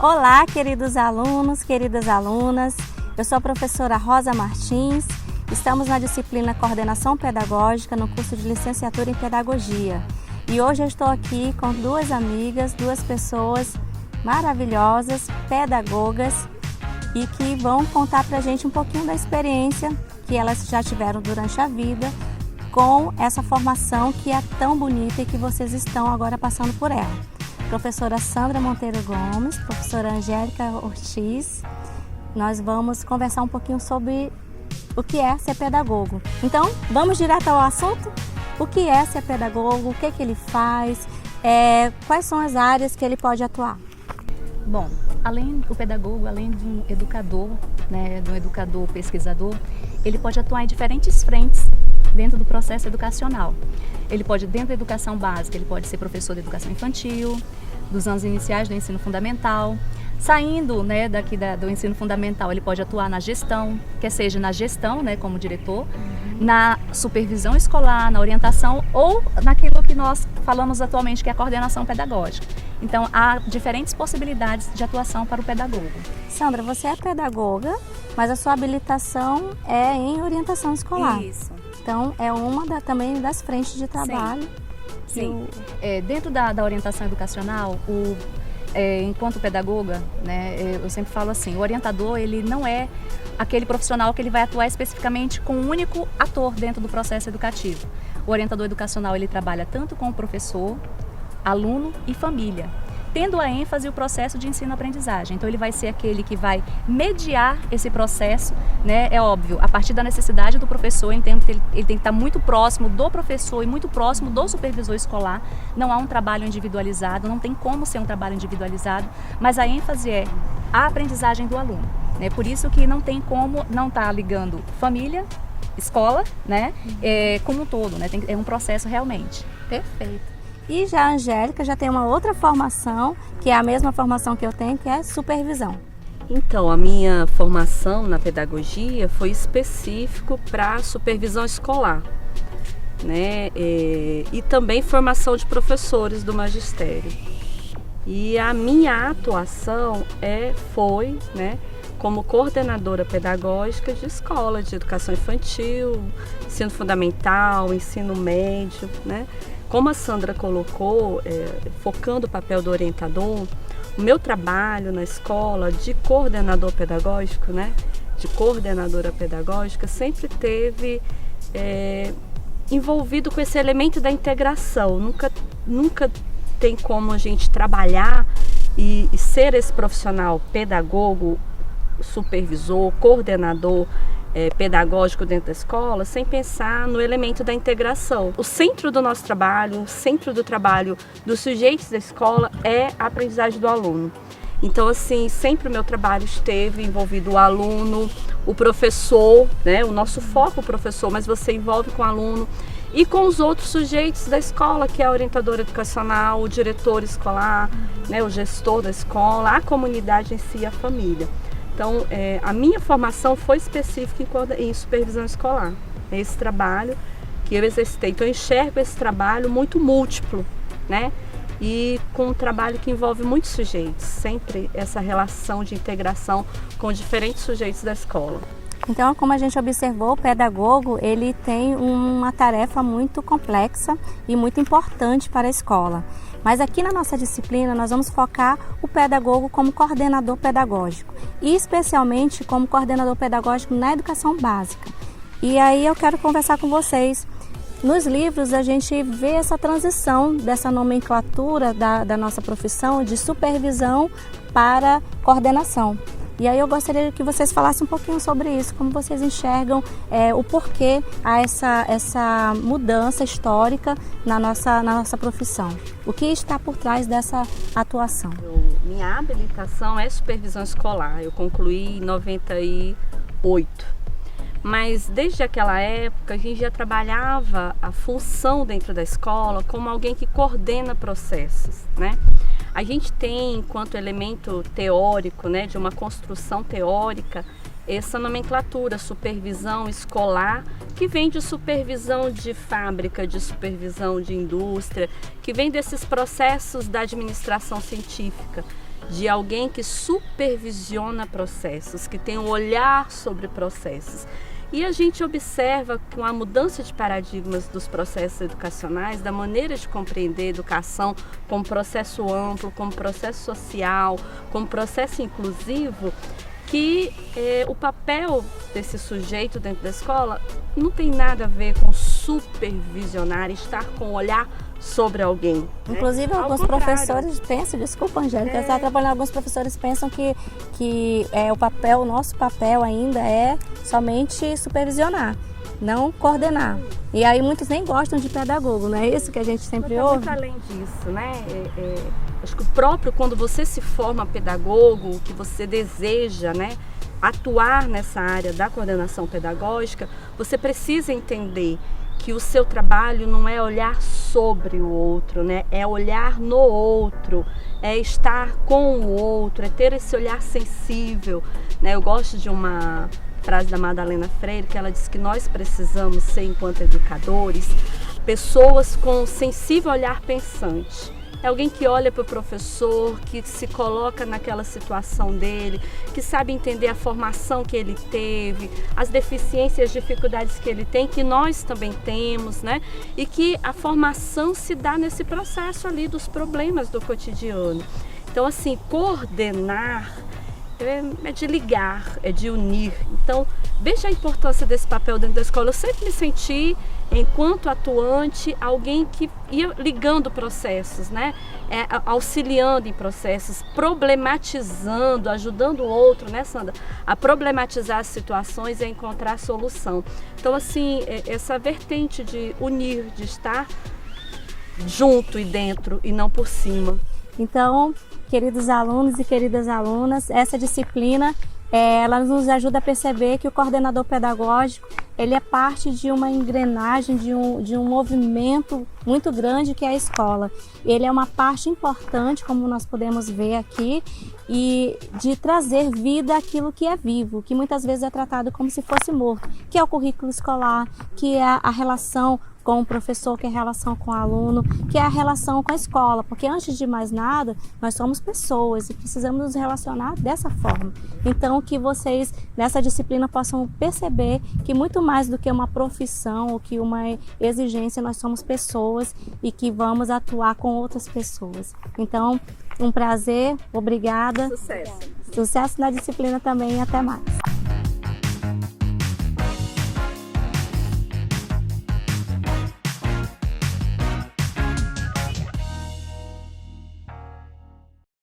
Olá, queridos alunos, queridas alunas. Eu sou a professora Rosa Martins. Estamos na disciplina Coordenação Pedagógica no curso de Licenciatura em Pedagogia. E hoje eu estou aqui com duas amigas, duas pessoas maravilhosas, pedagogas, e que vão contar pra gente um pouquinho da experiência que elas já tiveram durante a vida com essa formação que é tão bonita e que vocês estão agora passando por ela. Professora Sandra Monteiro Gomes, professora Angélica Ortiz, nós vamos conversar um pouquinho sobre o que é ser pedagogo. Então, vamos direto ao assunto? O que é ser pedagogo? O que ele faz? Quais são as áreas que ele pode atuar? Bom, o pedagogo, além de um educador, de um educador pesquisador, ele pode atuar em diferentes frentes dentro do processo educacional. Ele pode, dentro da educação básica, ele pode ser professor de educação infantil, dos anos iniciais do ensino fundamental. Saindo daqui do ensino fundamental, ele pode atuar na gestão, quer seja na gestão, como diretor, na supervisão escolar, na orientação ou naquilo que nós falamos atualmente, que é a coordenação pedagógica. Então, há diferentes possibilidades de atuação para o pedagogo. Sandra, você é pedagoga, mas a sua habilitação é em orientação escolar. Isso. Então, é uma também das frentes de trabalho. Sim. Dentro da orientação educacional, enquanto pedagoga, eu sempre falo assim, o orientador ele não é aquele profissional que ele vai atuar especificamente com um único ator dentro do processo educativo. O orientador educacional ele trabalha tanto com o professor, aluno e família, tendo a ênfase o processo de ensino-aprendizagem. Então ele vai ser aquele que vai mediar esse processo, é óbvio, a partir da necessidade do professor. Entendo que ele tem que estar muito próximo do professor e muito próximo do supervisor escolar. Não há um trabalho individualizado, não tem como ser um trabalho individualizado, mas a ênfase é a aprendizagem do aluno. Por isso que não tem como não estar ligando família, escola, como um todo, é um processo realmente. Perfeito. E já a Angélica já tem uma outra formação, que é a mesma formação que eu tenho, que é supervisão. Então, a minha formação na pedagogia foi específico para supervisão escolar, e também formação de professores do magistério. E a minha atuação foi como coordenadora pedagógica de escola de educação infantil, ensino fundamental, ensino médio, Como a Sandra colocou, focando o papel do orientador, o meu trabalho na escola de coordenador pedagógico, de coordenadora pedagógica, sempre teve envolvido com esse elemento da integração. Nunca tem como a gente trabalhar e ser esse profissional pedagogo, supervisor, coordenador pedagógico dentro da escola, sem pensar no elemento da integração. O centro do nosso trabalho, o centro do trabalho dos sujeitos da escola é a aprendizagem do aluno. Então, assim, sempre o meu trabalho esteve envolvido o aluno, o professor, o nosso foco o professor, mas você envolve com o aluno e com os outros sujeitos da escola, que é a orientadora educacional, o diretor escolar, o gestor da escola, a comunidade em si, a família. Então, a minha formação foi específica em supervisão escolar. É esse trabalho que eu exercitei. Então, eu enxergo esse trabalho muito múltiplo, E com um trabalho que envolve muitos sujeitos. Sempre essa relação de integração com diferentes sujeitos da escola. Então, como a gente observou, o pedagogo ele tem uma tarefa muito complexa e muito importante para a escola. Mas aqui na nossa disciplina nós vamos focar o pedagogo como coordenador pedagógico e especialmente como coordenador pedagógico na educação básica. E aí eu quero conversar com vocês. Nos livros a gente vê essa transição dessa nomenclatura da nossa profissão de supervisão para coordenação. E aí eu gostaria que vocês falassem um pouquinho sobre isso, como vocês enxergam o porquê há essa mudança histórica na nossa profissão. O que está por trás dessa atuação? Minha habilitação é supervisão escolar, eu concluí em 98. Mas desde aquela época a gente já trabalhava a função dentro da escola como alguém que coordena processos, A gente tem, enquanto elemento teórico, de uma construção teórica, essa nomenclatura, supervisão escolar, que vem de supervisão de fábrica, de supervisão de indústria, que vem desses processos da administração científica. de alguém que supervisiona processos, que tem um olhar sobre processos. E a gente observa com a mudança de paradigmas dos processos educacionais, da maneira de compreender a educação como processo amplo, como processo social, como processo inclusivo, que o papel desse sujeito dentro da escola não tem nada a ver com supervisionar, estar com o olhar sobre alguém. Inclusive, alguns professores pensam, desculpa, Angélica, você está trabalhando, alguns professores pensam que o nosso papel ainda é somente supervisionar, não coordenar. E aí muitos nem gostam de pedagogo, não é isso que a gente sempre ouve? Muito além disso, né? Acho que o próprio, quando você se forma pedagogo, que você deseja, né, atuar nessa área da coordenação pedagógica, você precisa entender que o seu trabalho não é olhar sobre o outro, né? É olhar no outro, é estar com o outro, é ter esse olhar sensível, né? Eu gosto de uma frase da Madalena Freire, que ela diz que nós precisamos ser, enquanto educadores, pessoas com sensível olhar pensante. É alguém que olha para o professor, que se coloca naquela situação dele, que sabe entender a formação que ele teve, as deficiências e as dificuldades que ele tem, que nós também temos, né? E que a formação se dá nesse processo ali dos problemas do cotidiano. Então, assim, coordenar é de ligar, é de unir. Então, veja a importância desse papel dentro da escola. Eu sempre me senti, enquanto atuante, alguém que ia ligando processos, né? Auxiliando em processos, problematizando, ajudando o outro, né, Sandra? A problematizar as situações e a encontrar solução. Então, assim, essa vertente de unir, de estar junto e dentro e não por cima. Então, queridos alunos e queridas alunas, essa disciplina ela nos ajuda a perceber que o coordenador pedagógico ele é parte de uma engrenagem, de um movimento muito grande que é a escola. Ele é uma parte importante, como nós podemos ver aqui, e de trazer vida àquilo que é vivo, que muitas vezes é tratado como se fosse morto, que é o currículo escolar, que é a relação com o professor, que é a relação com o aluno, que é a relação com a escola, porque antes de mais nada, nós somos pessoas e precisamos nos relacionar dessa forma. Então, que vocês nessa disciplina possam perceber que muito mais do que uma profissão ou que uma exigência, nós somos pessoas e que vamos atuar com outras pessoas. Então, um prazer, obrigada. Sucesso. Sucesso na disciplina também e até mais.